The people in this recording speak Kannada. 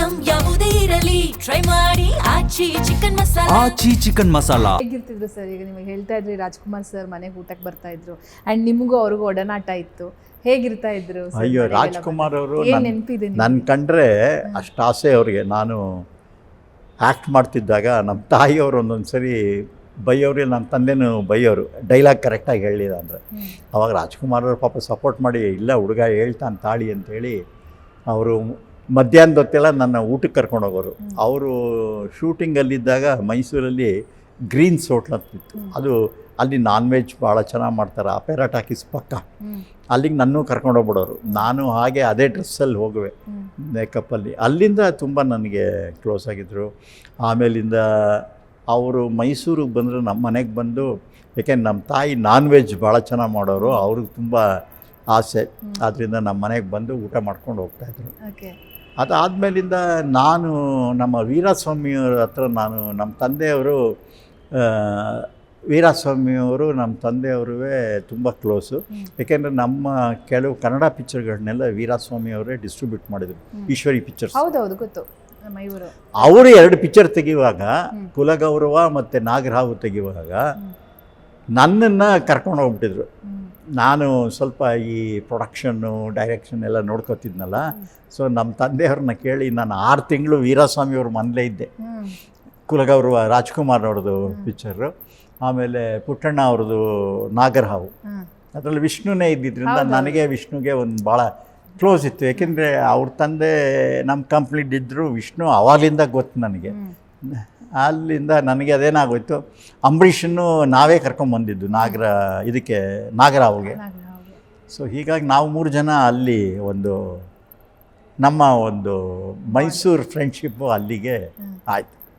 ಐಟಂ ಯಾವುದೇ ಇರಲಿ ಟ್ರೈ ಮಾಡಿ ಆಚಿ ಚಿಕನ್ ಮಸಾಲಾ. ಆಚಿ ಚಿಕನ್ ಮಸಾಲಾ. ಹೇಗಿರ್ತಿದ್ರು ಸರ್? ಈಗ ನಿಮಗೆ ಹೇಳ್ತಾ ಇದ್ರಿ ರಾಜ್ಕುಮಾರ್ ಸರ್ ಮನೆಗೆ ಊಟಕ್ಕೆ ಬರ್ತಾ ಇದ್ರು ಆ್ಯಂಡ್ ನಿಮಗೂ ಅವ್ರಿಗೂ ಒಡನಾಟ ಇತ್ತು. ಹೇಗಿರ್ತಾ ಇದ್ರು sir ಅಯ್ಯೋ, ಮನೆಗೆಲ್ಲ ರಾಜ್ಕುಮಾರ್ ಅವರು ಬಂದಾಗ? ಏನ್ ನೆನಪಿದೆ ನನ್ನ ಕಂಡ್ರೆ ಅಷ್ಟು ಆಸೆ ಅವ್ರಿಗೆ. ನಾನು ಆ್ಯಕ್ಟ್ ಮಾಡ್ತಿದ್ದಾಗ ನಮ್ಮ ತಾಯಿಯವರು ಒಂದೊಂದು ಸರಿ ಬೈಯೋರು, ನಮ್ಮ ತಂದೆನೂ ಬೈಯೋರು, ಡೈಲಾಗ್ ಕರೆಕ್ಟಾಗಿ ಹೇಳಿದ ಅಂದರೆ. ಅವಾಗ ರಾಜ್ಕುಮಾರ್ ಅವರು ಪಾಪ ಸಪೋರ್ಟ್ ಮಾಡಿ, ಇಲ್ಲ ಹುಡುಗ ಹೇಳ್ತಾನೆ ತಾಳಿ ಅಂಥೇಳಿ ಅವರು ಮಧ್ಯಾಹ್ನದ ಹೊತ್ತೆಲ್ಲ ನನ್ನ ಊಟಕ್ಕೆ ಕರ್ಕೊಂಡು ಹೋಗೋರು. ಅವರು ಶೂಟಿಂಗಲ್ಲಿದ್ದಾಗ ಮೈಸೂರಲ್ಲಿ ಗ್ರೀನ್ಸ್ ಹೋಟ್ಲ್ ಅಂತಿತ್ತು. ಅದು ಅಲ್ಲಿ ನಾನ್ ವೆಜ್ ಭಾಳ ಚೆನ್ನಾಗಿ ಮಾಡ್ತಾರೆ, ಅಪೇರಾ ಟಾಕೀಸ್ ಪಕ್ಕ. ಅಲ್ಲಿಗೆ ನನ್ನೂ ಕರ್ಕೊಂಡು ಹೋಗ್ಬಿಡೋರು. ನಾನು ಹಾಗೆ ಅದೇ ಡ್ರೆಸ್ಸಲ್ಲಿ ಹೋಗುವೆ, ಮೇಕಪ್ಪಲ್ಲಿ. ಅಲ್ಲಿಂದ ತುಂಬ ನನಗೆ ಕ್ಲೋಸ್ ಆಗಿದ್ದರು. ಆಮೇಲಿಂದ ಅವರು ಮೈಸೂರಿಗೆ ಬಂದರು, ನಮ್ಮ ಮನೆಗೆ ಬಂದು, ಏಕೆಂದ್ರೆ ನಮ್ಮ ತಾಯಿ ನಾನ್ ವೆಜ್ ಭಾಳ ಚೆನ್ನಾಗಿ ಮಾಡೋರು, ಅವ್ರಿಗೆ ತುಂಬ ಆಸೆ. ಆದ್ದರಿಂದ ನಮ್ಮ ಮನೆಗೆ ಬಂದು ಊಟ ಮಾಡ್ಕೊಂಡು ಹೋಗ್ತಾಯಿದ್ರು. ಅದಾದಮೇಲಿಂದ ನಾನು ನಮ್ಮ ವೀರಸ್ವಾಮಿಯವ್ರ ಹತ್ರ ನಮ್ಮ ತಂದೆಯವರು ವೀರಸ್ವಾಮಿಯವರು ನಮ್ಮ ತಂದೆಯವರೂ ತುಂಬ ಕ್ಲೋಸು. ಏಕೆಂದರೆ ನಮ್ಮ ಕೆಲವು ಕನ್ನಡ ಪಿಕ್ಚರ್ಗಳನ್ನೆಲ್ಲ ವೀರಸ್ವಾಮಿಯವರೇ ಡಿಸ್ಟ್ರಿಬ್ಯೂಟ್ ಮಾಡಿದರು, ಈಶ್ವರಿ ಪಿಕ್ಚರ್ಸ್. ಹೌದೌದು, ಗೊತ್ತು. ಮಯೂರು ಅವರು 2 ಪಿಕ್ಚರ್ ತೆಗೆಯುವಾಗ, ಕುಲಗೌರವ ಮತ್ತು ನಾಗರಾವು ತೆಗೆಯುವಾಗ ನನ್ನನ್ನು ಕರ್ಕೊಂಡು ಹೋಗ್ಬಿಟ್ಟಿದ್ರು. ನಾನು ಸ್ವಲ್ಪ ಈ ಪ್ರೊಡಕ್ಷನ್ನು ಡೈರೆಕ್ಷನ್ ಎಲ್ಲ ನೋಡ್ಕೊತಿದ್ನಲ್ಲ. ಸೊ ನಮ್ಮ ತಂದೆಯವ್ರನ್ನ ಕೇಳಿ ನಾನು 6 ತಿಂಗಳು ವೀರಸ್ವಾಮಿಯವ್ರ ಮನೇಲೇ ಇದ್ದೆ. ಕುಲಗೌರವ ರಾಜ್ಕುಮಾರ್ ಅವ್ರದ್ದು ಪಿಕ್ಚರು, ಆಮೇಲೆ ಪುಟ್ಟಣ್ಣ ಅವ್ರದ್ದು ನಾಗರಹಾವು. ಅದರಲ್ಲಿ ವಿಷ್ಣುನೇ ಇದ್ದಿದ್ದರಿಂದ ನನಗೆ ವಿಷ್ಣುಗೆ ಒಂದು ಭಾಳ ಕ್ಲೋಸ್ ಇತ್ತು. ಏಕೆಂದರೆ ಅವ್ರ ತಂದೆ ನಮ್ಮ ಕಂಪ್ನಿಲಿದ್ದರು, ವಿಷ್ಣು ಆವಾಗಲಿಂದ ಗೊತ್ತು ನನಗೆ. ಅಲ್ಲಿಂದ ನನಗೆ ಅದೇನಾಗೋಯ್ತು, ಅಂಬರೀಷನ್ನು ನಾವೇ ಕರ್ಕೊಂಬಂದಿದ್ದು ನಾಗರಾವ್ಗೆ. ಸೊ ಹೀಗಾಗಿ ನಾವು 3 ಜನ ಅಲ್ಲಿ ನಮ್ಮ ಒಂದು ಮೈಸೂರು ಫ್ರೆಂಡ್ಶಿಪ್ಪು ಅಲ್ಲಿಗೆ ಆಯಿತು.